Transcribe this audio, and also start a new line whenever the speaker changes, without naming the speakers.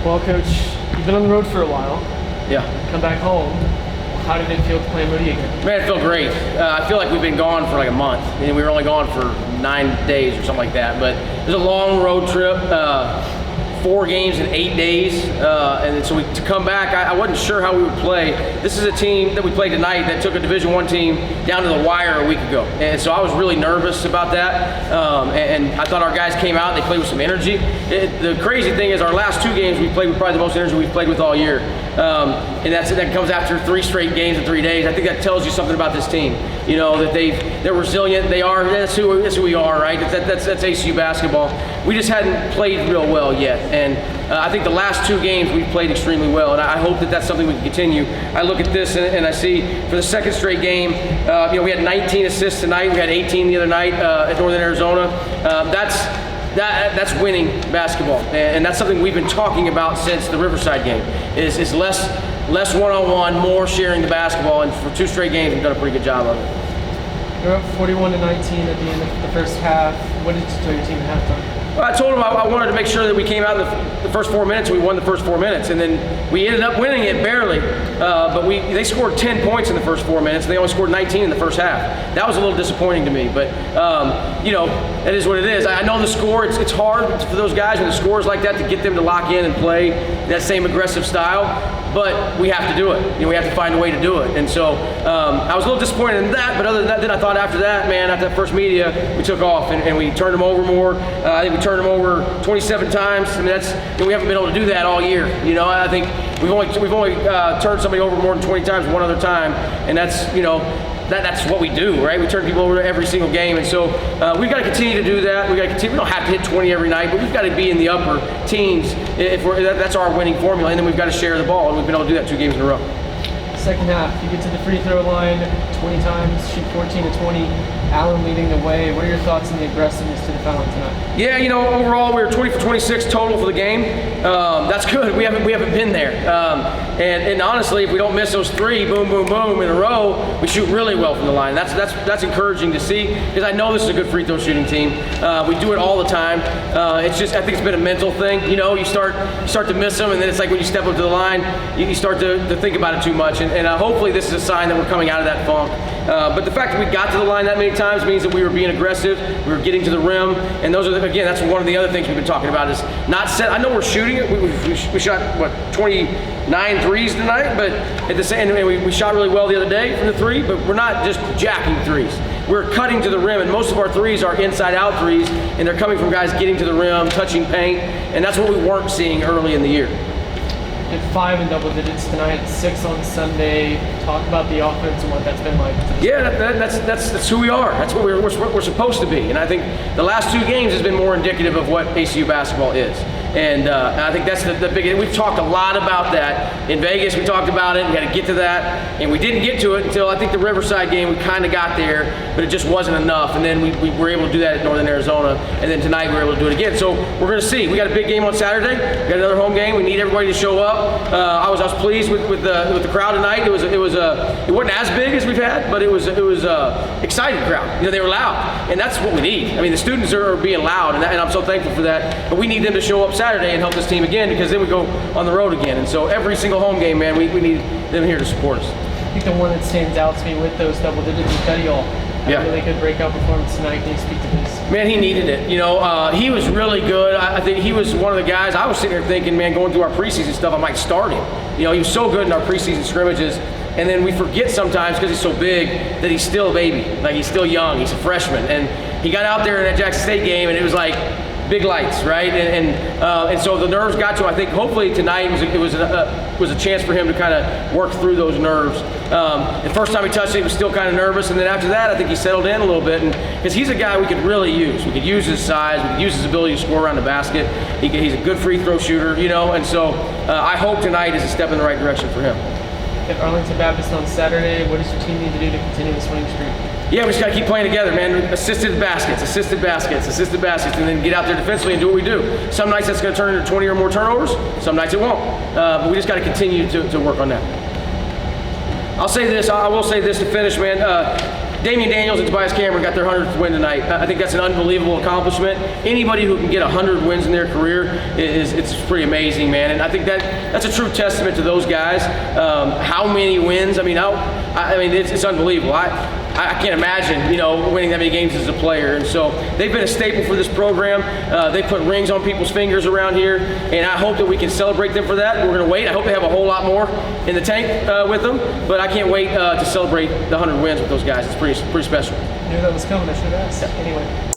Well, Coach, you've been on the road for a while.
Yeah.
Come back home. How did it feel to play Moody again?
Man, it felt great. I feel like we've been gone for like a month. I mean, we were only gone for 9 days or something like that. But it was a long road trip, 4 games in 8 days. And so to come back, I wasn't sure how we would play. This is a team that we played tonight that took a Division I team down to the wire a week ago. And so I was really nervous about that. And I thought our guys came out, they played with some energy. The crazy thing is our last 2 games we played with probably the most energy we've played with all year. And that comes after 3 straight games in 3 days. I think that tells you something about this team. You know, that they're resilient. They are. That's who we are, right? That's ACU basketball. We just hadn't played real well yet. And I think the last 2 games we've played extremely well. And I hope that that's something we can continue. I look at this and I see for the 2nd straight game, we had 19 assists tonight. We had 18 the other night at Northern Arizona. That's winning basketball, and that's something we've been talking about since the Riverside game. Is less one-on-one, more sharing the basketball, and for 2 straight games, we've done a pretty good job of it.
You're up 41-19 at the end of the first half. What did you tell your team at halftime?
Well, I told them I wanted to make sure that we came out in the first 4 minutes. We won the first 4 minutes, and then we ended up winning it barely. But they scored 10 points in the first 4 minutes, and they only scored 19 in the first half. That was a little disappointing to me, but you know, that is what it is. I know the score. It's hard for those guys when the score is like that to get them to lock in and play that same aggressive style. But we have to do it. You know, we have to find a way to do it. And so I was a little disappointed in that. But other than that, then I thought after that, man, after that first media, we took off and we turned them over more. I think we turned them over 27 times. I mean, we haven't been able to do that all year. You know, I think we've only turned somebody over more than 20 times one other time, and that's, you know, that's what we do, right? We turn people over every single game, and so we've got to continue to do that. We don't have to hit 20 every night, but we've got to be in the upper teens. That's our winning formula, and then we've got to share the ball, and we've been able to do that 2 games in a row.
Second half, you get to the free throw line 20 times, shoot 14 to 20. Allen leading the way. What are your thoughts on the aggressiveness to the foul tonight? Yeah, you know, overall we were 20 for 26 total for the game. That's good. We haven't been there. And honestly, if we don't miss those 3, boom, boom, boom in a row, we shoot really well from the line. That's encouraging to see, because I know this is a good free throw shooting team. We do it all the time. It's just, I think it's been a mental thing. You know, you start to miss them, and then it's like when you step up to the line, you start to think about it too much. And hopefully this is a sign that we're coming out of that funk. But the fact that we got to the line that many times means that we were being aggressive, we were getting to the rim, and those are, again, that's one of the other things we've been talking about is not set. I know we're shooting it. We shot, what, 29 threes tonight, but at the same, we shot really well the other day from the 3, but we're not just jacking threes. We're cutting to the rim, and most of our threes are inside-out threes, and they're coming from guys getting to the rim, touching paint, and that's what we weren't seeing early in the year. At 5 in double digits tonight, 6 on Sunday. Talk about the offense and what that's been like.
Yeah, that's who we are. That's what we're supposed to be. And I think the last 2 games has been more indicative of what ACU basketball is. And I think that's the big. We've talked a lot about that in Vegas. We talked about it. We had to get to that, and we didn't get to it until I think the Riverside game. We kind of got there, but it just wasn't enough. And then we were able to do that at Northern Arizona, and then tonight we were able to do it again. So we're going to see. We got a big game on Saturday. We got another home game. We need everybody to show up. I was pleased with the crowd tonight. It wasn't as big as we've had, but it was excited crowd. You know, they were loud, and that's what we need. I mean, the students are being loud, and I'm so thankful for that. But we need them to show up Saturday and help this team again, because then we go on the road again. And so every single home game, man, we need them here to support us.
I think the one that stands out to me with those double digits is Brette.
Yeah.
A really good breakout performance tonight. Can you speak to this?
Man, he needed it. You know, he was really good. I think he was one of the guys. I was sitting here thinking, man, going through our preseason stuff, I might start him. You know, he was so good in our preseason scrimmages. And then we forget sometimes, because he's so big, that he's still a baby. Like, he's still young. He's a freshman. And he got out there in that Jackson State game, and it was like big lights, right? And so the nerves got to him. I think hopefully tonight it was a chance for him to kind of work through those nerves. The first time he touched it, he was still kind of nervous, and then after that, I think he settled in a little bit. And because he's a guy we could really use. We could use his size. We could use his ability to score around the basket. He's a good free throw shooter, you know. And so I hope tonight is a step in the right direction for him.
At Arlington Baptist on Saturday, what does your team need to do to continue this winning streak?
Yeah, we just got to keep playing together, man. Assisted baskets, and then get out there defensively and do what we do. Some nights that's going to turn into 20 or more turnovers. Some nights it won't. But we just got to continue to work on that. I will say this to finish, man. Damian Daniels and Tobias Cameron got their 100th win tonight. I think that's an unbelievable accomplishment. Anybody who can get 100 wins in their career it's pretty amazing, man. And I think that's a true testament to those guys. How many wins? I mean, it's unbelievable. I can't imagine, winning that many games as a player. And so they've been a staple for this program. They put rings on people's fingers around here, and I hope that we can celebrate them for that. We're going to wait. I hope they have a whole lot more in the tank with them, but I can't wait to celebrate the 100 wins with those guys. It's pretty special.
I knew that was coming. I should have asked. Yeah. Anyway.